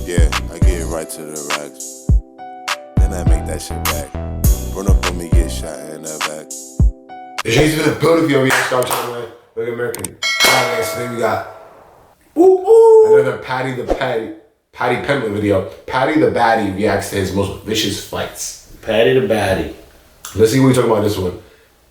Yeah, I get right to the racks. Then I make that shit back. Run up on me, get shot in the back. It's just been a beautiful over here, Star Channel, man. Look at American. Alright, so then we got another Paddy the Paddy Pimple video. Paddy the Baddy reacts to his most vicious fights. Paddy the Baddy. Let's see what we talking about this one.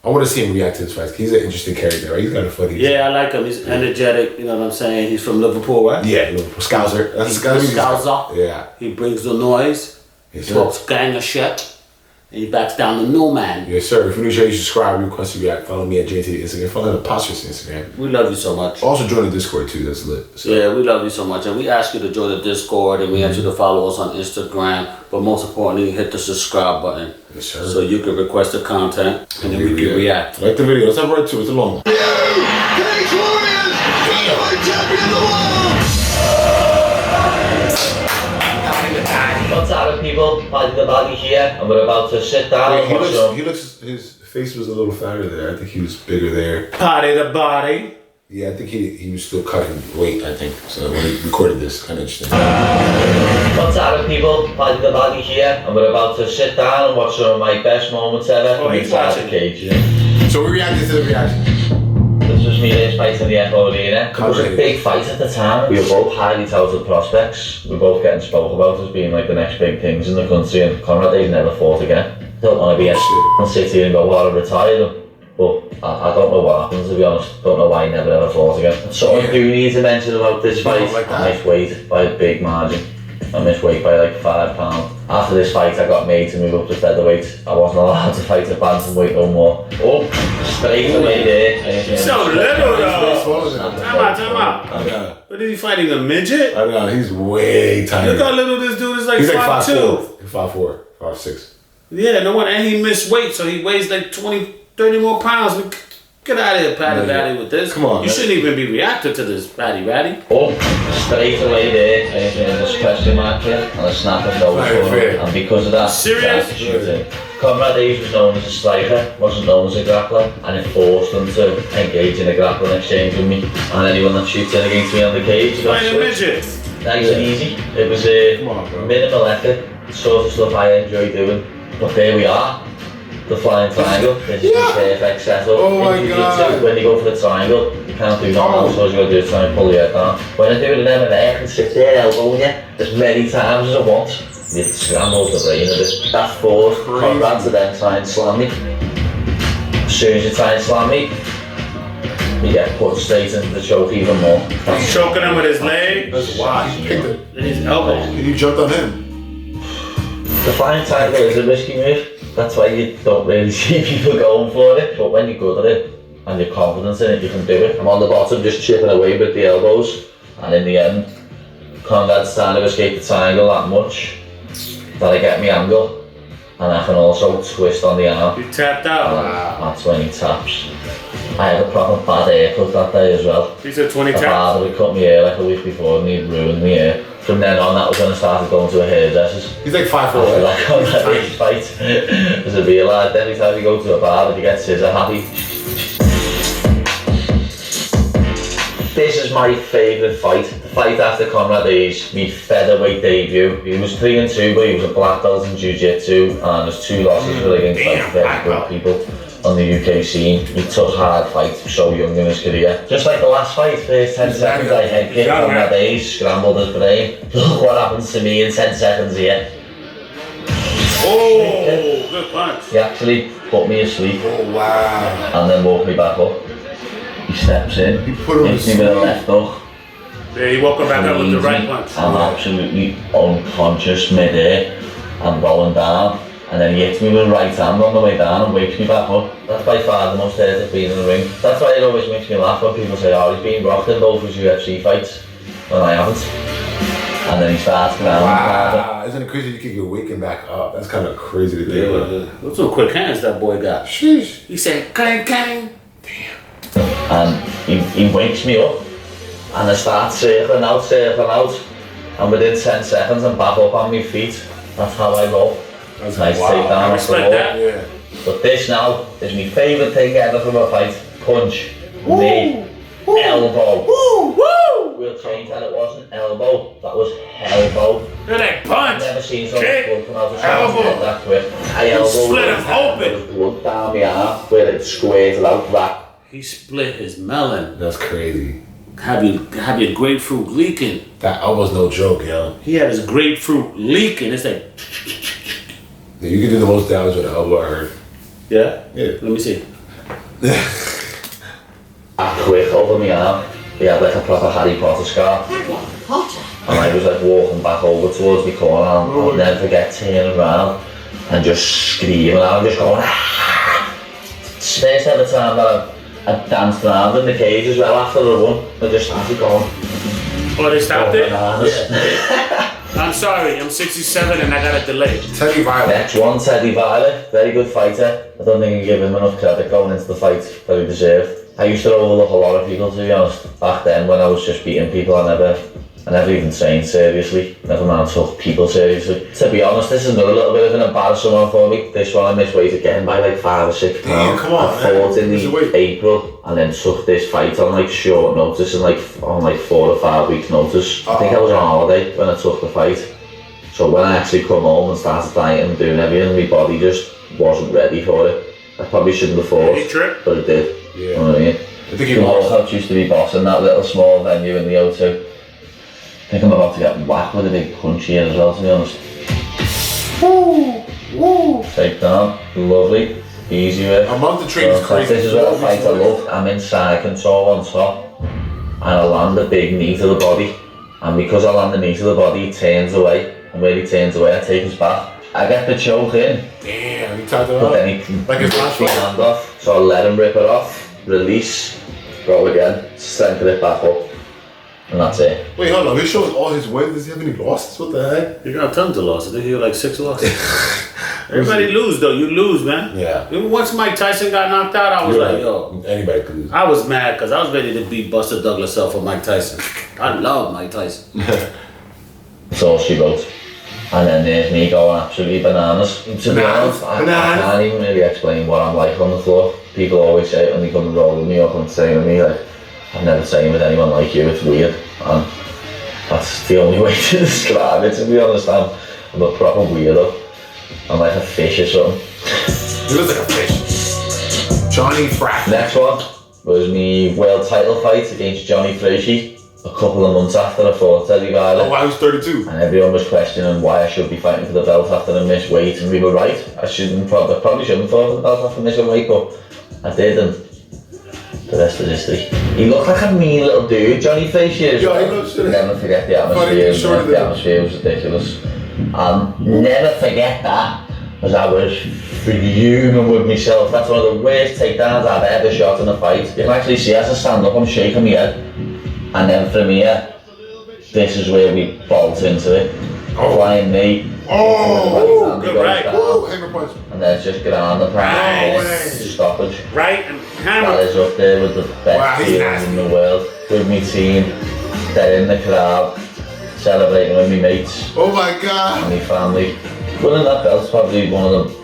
I want to see him react to his fights. He's an interesting character, right? He's kind of funny. Yeah, I like him. He's energetic, you know what I'm saying? He's from Liverpool, right? Yeah, Liverpool. Scouser. That's Scouser. Yeah. He brings the noise. Yes, He talks gang of shit. And he backs down to no man. Yes, sir. If you're new to the show, you subscribe, request to react. Follow me at JT Instagram. Follow the Postures Instagram. We love you so much. Also join the Discord too. That's lit. So. Yeah, we love you so much. And we ask you to join the Discord and we ask you to follow us on Instagram. But most importantly, hit the subscribe button. Yes, sir. So you can request the content and then we can react. Like the video. Let's have right to it. It's a long one. What's up, people? Paddy the Baddy here, and we're about to sit down and watch some. His face was a little fatter there. I think he was bigger there. Paddy the Baddy. Yeah, I think he was still cutting weight, I think. So when he recorded this, kind of interesting. What's up, people? Paddy the Baddy here, and we're about to sit down and watch some of my best moments ever. Oh, he's watching. Cage. So we reacted to the reaction. This was me last fight in the Echo Arena. It was a big fight at the time. We were both highly touted prospects. We were both getting spoke about as being like the next big things in the country, and Conrad, they've never fought again. Don't want to be on City and go, well, I retired him. But I don't know what happened, to be honest. Don't know why he never ever fought again. So I do need to mention about this fight. Like I missed weight by a big margin. I missed weight by like £5. After this fight, I got made to move up to featherweight. I wasn't allowed to fight a bantamweight no more. Oh, straight away there. So little though. Time Time out. What is he fighting, a midget? I know, he's way tiny. Look how little this dude is, like He's 5'2". 5'4", 5'6". Yeah, no wonder, and he missed weight, so he weighs like 20, 30 more pounds. Get out of here, Paddy Baddy, with this. Come on. You shouldn't even be reacting to this, Paddy Baddy. Oh, straight away there. There's a question mark here, and a snap of nose for him. And because of that, serious? Conrad Hayes was known as a striker, wasn't known as a grappler, and it forced him to engage in a grappling exchange with me. And anyone that shoots in against me on the cage, Fighting a midget. Nice and easy. It was a minimal effort, sort of stuff I enjoy doing. But there we are. The flying triangle. This is the perfect setup. Oh my God. When you go for the triangle, you can't do nothing else, so you got to do is try and pull your head down. When I do it in MMA, I can sit there elbowing you as many times as I want. It scrambles the brain of it. That's forced Conrad to then try and slam me. As soon as you try and slam me, you get put straight into the choke even more. He's choking him with his leg. That's why he picked it. And his elbow. And you jumped on him. The flying triangle is a risky move. That's why you don't really see people going for it. But when you're good at it and you're confident in it, you can do it. I'm on the bottom just chipping away with the elbows. And in the end, Conrad's trying to escape the triangle that much that I get my angle. And I can also twist on the arm. You tapped out. That's when he taps. I had a proper bad haircut that day as well. He said 20 The taps. barber had cut my hair like a week before and he'd ruined my hair. From then on, that was when I started going to a hairdresser's. He's like 5'4". After that Conrad fight, there's a realised every time you go to a barber, you get scissor happy. This is my favourite fight. The fight after Conrad Hayes, my featherweight debut. He was 3-2, but he was a black belt in jiu-jitsu, and his 2 losses were against like very good people on the UK scene. He took hard fights, so young in his career. Just like the last fight, first 10 seconds I head kicked Conrad Hayes, scrambled his brain. Look what happens to me in 10 seconds here. Oh, good punch. He actually put me asleep. Oh wow. And then woke me back up. He steps in, He put him hits me with a left hook. Yeah, he woke him back up with the right punch. I'm absolutely unconscious mid-air and rolling down. And then he hits me with the right hand on the way down and wakes me back up. That's by far the most hurt I've been in the ring. That's why it always makes me laugh when people say, oh, he's been rocked in both his UFC fights. When I haven't. And then he starts grounding. Wow. Isn't it crazy you keep waking back up? That's kind of crazy to think about. What's some quick hands that boy got? Sheesh. He said, clang, clang. Damn. And he wakes me up. And I start circling out. And within 10 seconds I'm back up on my feet. That's how I roll. That's nice wow. takedown I off the respect wall. that. Yeah. But this now is my favourite thing ever from a fight. Punch. Me. elbow. Woo! Woo! We'll change that, it wasn't elbow, that was elbow. Look at that punch! I've never seen someone Kick. blood come out of Elbow. someone that quick. I elbow split him open. blood down my arm where it squared out that. He split his melon. That's crazy. Have your grapefruit leaking. That elbow's no joke, yo. He had his grapefruit leaking. It's like, Yeah, you can do the most damage with an elbow, I heard. yeah? Yeah. Let me see. I quick over my arm. He had like a proper Harry Potter scar. And I was like walking back over towards my corner and I'll never forget turning around and just screaming out and just going ah! It's the first ever time that I danced around in the cage as well after the run. I just started going. Oh, they stopped it? Bananas. I'm sorry, I'm 67 and I got a delay. Teddy Violet. Next one, Teddy Violet, very good fighter. I don't think I give him enough credit going into the fight that he deserved. I used to overlook a lot of people, to be honest. Back then when I was just beating people, I never even trained seriously. Never mind took people seriously. To be honest, this is another little bit of an embarrassing one for me. This one I missed weight again by like 5 or 6 pounds. Damn, come on, I fought in What's the weight? April and then took this fight on like short notice and on like 4 or 5 weeks notice. I think I was on holiday when I took the fight. So when I actually come home and started dieting and doing everything, my body just wasn't ready for it. I probably shouldn't have fought, Did he trip? but it did. Yeah. You know what I mean? I think he The lost. coach used to be bossing that little small venue in the O2. I think I'm about to get whacked with a big punch here as well, to be honest. Take down, lovely, easy work. A month of training is crazy. This is what I fight I love. I'm in side control on top and I land a big knee to the body. And because I land the knee to the body, he turns away. And when he turns away, I take his back. I get the choke in, Damn, he tied it but up. then he Like his last rips my fight. hand off. So I let him rip it off, release, go again, strengthen it back up. And that's it. Wait, hold on. He shows all his wins. Does he have any losses? What the heck? You got tons of losses. I think you had like 6 losses. Everybody lose though. You lose, man. Yeah. Even once Mike Tyson got knocked out, I was You're like, right. yo. Anybody could lose. I was mad because I was ready to beat Buster Douglas up for Mike Tyson. I love Mike Tyson. That's all she wrote. And then there's me going absolutely bananas. To be Bananas, honest, I bananas. can't even really explain what I'm like on the floor. People always say it when they come and roll with me or come and train with me, like, I've never trained with anyone like you, it's weird. And that's the only way to describe it, to be honest. I'm a proper weirdo. I'm like a fish or something. He looks like a fish. Johnny Frack. Next one was me world title fight against Johnny Frazier a couple of months after I fought Teddy Violet. Oh, I was 32. And everyone was questioning why I should be fighting for the belt after I missed weight, and we were right. I probably shouldn't fight for the belt after missing weight, but I did, and the rest is history. He looked like a mean little dude, Johnny Frazier. Yeah, he looks shit. Never forget the Funny, atmosphere. shorter The than- atmosphere was ridiculous. And never forget that, because I was fuming with myself. That's one of the worst takedowns I've ever shot in a fight. You can actually see as I stand up, I'm shaking my head. And then from here, this is where we bolt into it. Flying knee. Oh, good right. Woo, hammer punch. And then it's just ground the Nice. practice. Stoppage. Right? And That hammer. is up there with the Wow, best he's feeling nasty. in the world. With me team, they're in the crowd, celebrating with me mates Oh my god. and my family. Winning that belt's probably one of the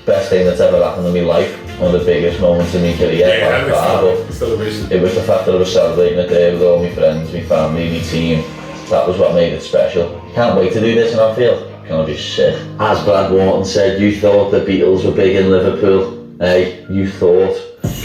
best things that's ever happened in my life. One of the biggest moments in my career Yeah, by far. But that was celebration. it was the fact that I was celebrating it there with all my friends, my family, my team. That was what made it special. Can't wait to do this in Anfield. It's gonna be sick. As Brad Wharton said, you thought the Beatles were big in Liverpool. Hey, you thought.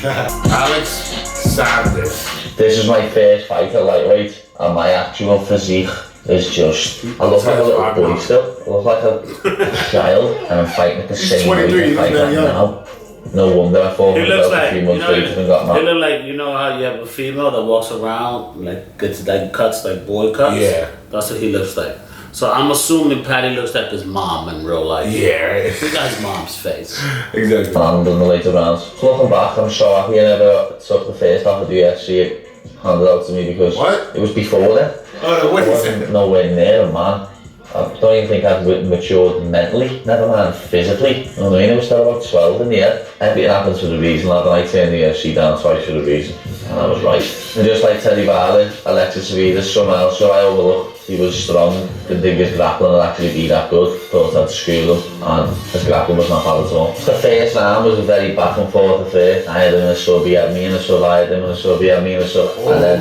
Alex Sanders. This is my first fight at lightweight, and my actual physique is just... I look like a little boy still. I look like a child, and I'm fighting at the He's same 23, weight he's I fight very at young. now. No wonder I fought He for the looks belt a like, few you months know, later and got he knocked. look like, you know how you have a female that walks around, like, gets like cuts, like boy cuts? Yeah. That's what he looks like. So I'm assuming Paddy looks like his mom in real life. Yeah, right. He got his mom's face. Exactly. And in the later rounds. So looking back, I'm so happy I never took the first half of the UFC handed out to me because What? it was before then. Oh, no, what I he wasn't said. nowhere near a man. I don't even think I'd matured mentally, never mind physically. You know what I mean? I was still about 12 in the head. Everything happens for a reason, lad, and I turned the UFC down twice for a reason. And I was right. And just like Teddy Violet, Alexis Savidas, someone else who I overlooked he was strong, didn't think his grappling would actually be that good, thought I'd school him, and his grappling was not bad at all. The first round was a very back and forth affair. I had him in a sub, he had me in a sub, I had him in a sub, he had me in a sub, and then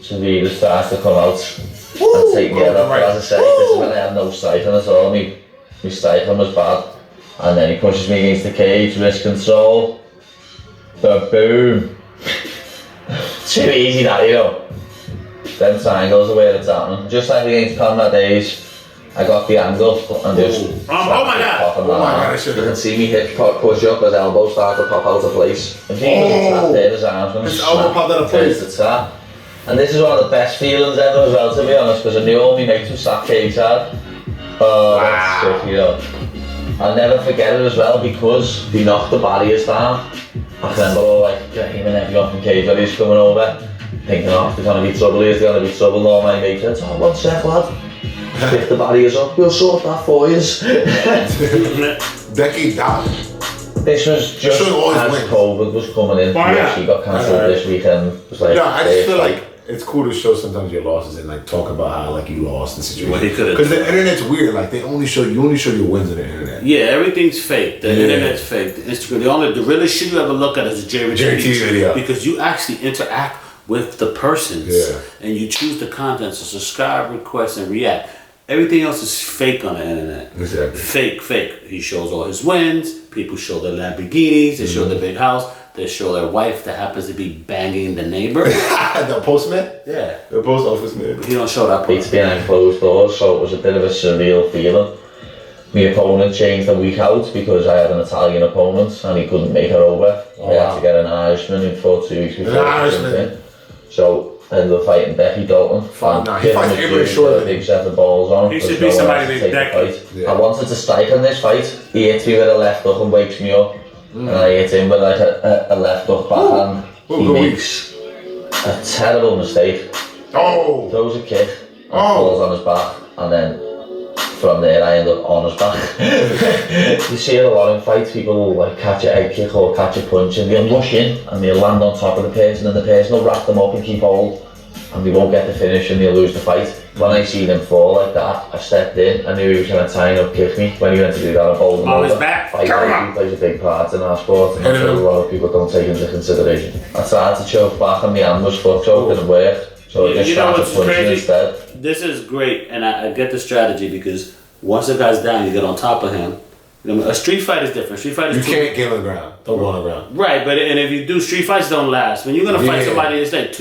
Sevilla starts to come out and take me out. But as I say, this is when I had no cycling at all. My cycling was bad, and then he pushes me against the cage, wrist control, boom. Too easy that, you know. Then triangles are where it's happening. Just like against Conrad Days, I got the angle and just oh my god! You can see me hip push up, his elbow start to pop out of place. If he doesn't tap there, his arm's going to snap the tap. And this is one of the best feelings ever as well, to be honest, because I knew all my mates were sat cage hard. Oh, that's sick, you know. I'll never forget it as well because they knocked the barriers down. I remember all like him and everyone from cage where he's coming over, thinking, oh, there's going to be trouble here, there's going to be trouble. And all my mates said, oh, 1 sec, lad. Pick the barriers up, we'll sort that for you. Decade down. This was just as COVID was coming in. She got cancelled this weekend. It was like, I just feel like it's cool to show sometimes your losses and like talk about how like you lost the situation. Because the internet's weird. Like you only show your wins on the internet. Yeah, everything's fake. The internet's fake. The Instagram. The realest shit you ever look at is a Jerry video because you actually interact with the persons and you choose the content to subscribe, request, and react. Everything else is fake on the internet. Exactly. Fake. He shows all his wins. People show their Lamborghinis. They show the big house. They show their wife that happens to be banging the neighbor. The postman? Yeah. The post office man. He don't show that part. It's behind closed doors, so it was a bit of a surreal feeling. My opponent changed a week out because I had an Italian opponent and he couldn't make her over. I had to get an Irishman in for 2 weeks before. An Irishman? So I ended up fighting Becky Dalton. He fights everybody short. A big set of balls on. He should be somebody named Becky. I wanted to strike in this fight. He hit me with a left hook and wakes me up. And I hit him with like a left hook backhand. He makes a terrible mistake. Throws a kick and falls on his back, and then from there I end up on his back. You see it a lot in fights, people like catch a head kick or catch a punch and they'll rush in and they'll land on top of the person and the person will wrap them up and keep hold and they won't get the finish and they'll lose the fight. When I seen him fall like that, I stepped in, I knew he was going to tie and up kick me. When he went to do that, I bowled him over. His back. Fight plays a big part in our sport and I'm sure a lot of people don't take into consideration. I tried to choke back and my hand was foot choke and it worked. So I just started punching instead. This is great, and I get the strategy because once the guy's down, you get on top of him. You know, a street fight is different. Street fight is you can't get on the ground. Don't go on the ground. Right, but and if you do, street fights don't last. When you're gonna fight somebody, it's like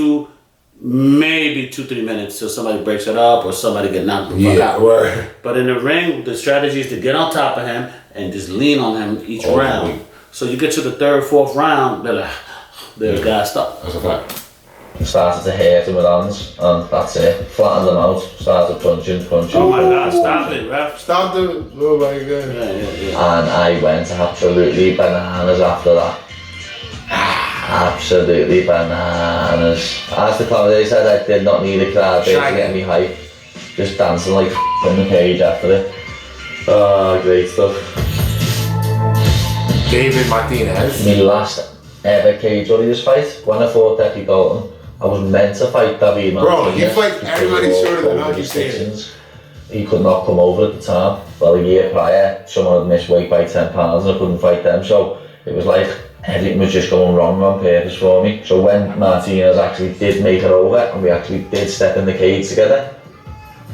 maybe 2-3 minutes till somebody breaks it up or somebody get knocked the fuck out. Right. But in the ring, the strategy is to get on top of him and just lean on him each round. So you get to the 3rd, 4th round, they're like, the guy stopped. That's a fact. Started to hit him with hands and that's it. Flattened them out, started punching. Oh my god, stop it, ref. Stop it. Oh my god. Yeah. And I went absolutely bananas after that. Absolutely bananas. As the commentator said, I did not need a crowd there to get me hype. Just dancing like in the cage after it. Oh, great stuff. David Martinez. My last ever cage warriors fight, when I fought Becky Dalton, I was meant to fight David Martinez. Bro, he fights everybody shorter than us, you saying. He could not come over at the time. Well, a year prior, someone had missed weight by 10 pounds and I couldn't fight them, so it was like everything was just going wrong on purpose for me. So when Martinez actually did make it over and we actually did step in the cage together,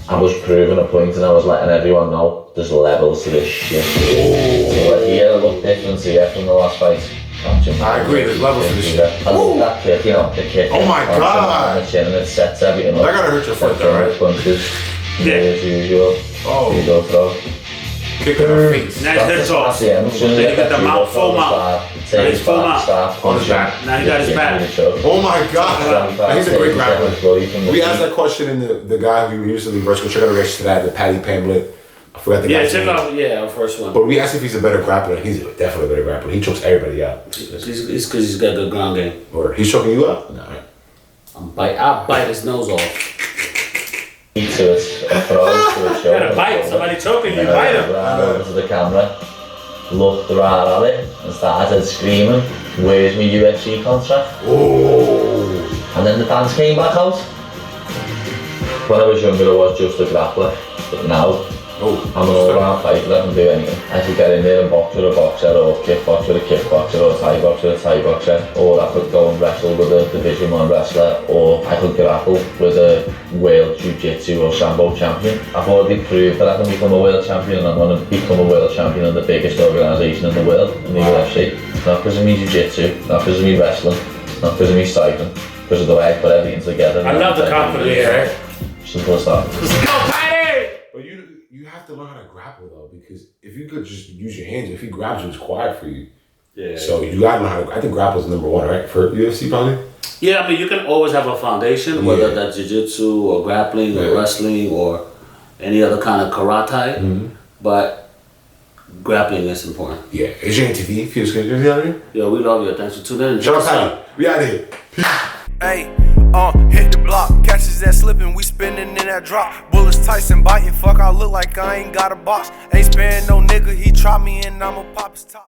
I was proving a point and I was letting everyone know there's levels to this shit. So here, look different here from the last fight. I agree, there's levels to this shit. I love that kick, you know, the kick. Oh my god! On the chin and it sets everything up. That gotta hurt your foot though, right? Punches, as usual. You go throw. Kick in the face. Now that's all. Then he got the mouth, full mouth. Now he's full mouth. On his back. Now he got his back. Oh my god! He's a great grappler. We asked that question in the guy who we usually verse. Go check out the reaction to that, the Paddy Pamphlet. I forgot the guy's name. Check out, our first one. But we asked if he's a better grappler. He's definitely a better grappler. He chokes everybody out. It's because he's got good ground game. Or he's choking you out? No, right? I'll bite his nose off. To it, a throw to a show. You gotta bite. Somebody choking you, bite him. Ran over to the camera, looked right at it, and started screaming, "Where's my UFC contract?" Oh! And then the dance came back out. When I was younger, I was just a grappler, but now I'm an all-round fighter. I can do anything. I could get in there and box with a boxer, or kickbox with a kickboxer, or Thai box with a Thai boxer, or I could go and wrestle with a Division 1 wrestler, or I could grapple with a world jiu-jitsu or sambo champion. I've already proved that I can become a world champion, and I'm going to become a world champion in the biggest organisation in the world, in the UFC. Not because of me jiu-jitsu, not because of me wrestling, not because of me cycling, because of the way I put everything together. I love the confidence. Yeah, right? Simple as that. Let's go, Paddy! But you have to learn how to grapple though, because if you could just use your hands, if he grabs you, it's quiet for you. Yeah. So you gotta know how to. I think grapple's number one, right, for UFC probably. Yeah, I mean, you can always have a foundation, whether that's jiu-jitsu or grappling or wrestling or any other kind of karate, but grappling is important. Yeah, it's your TV. Feels good. You know what I mean? Yeah, we love you. Thanks for tuning in. Shout out Paddy. We out here. Peace. Hey, hit the block, catches that slipping, we spinning in that drop. Bullets Tyson biting, fuck, I look like I ain't got a box. Ain't sparing no nigga, he try me and I'ma pop his top.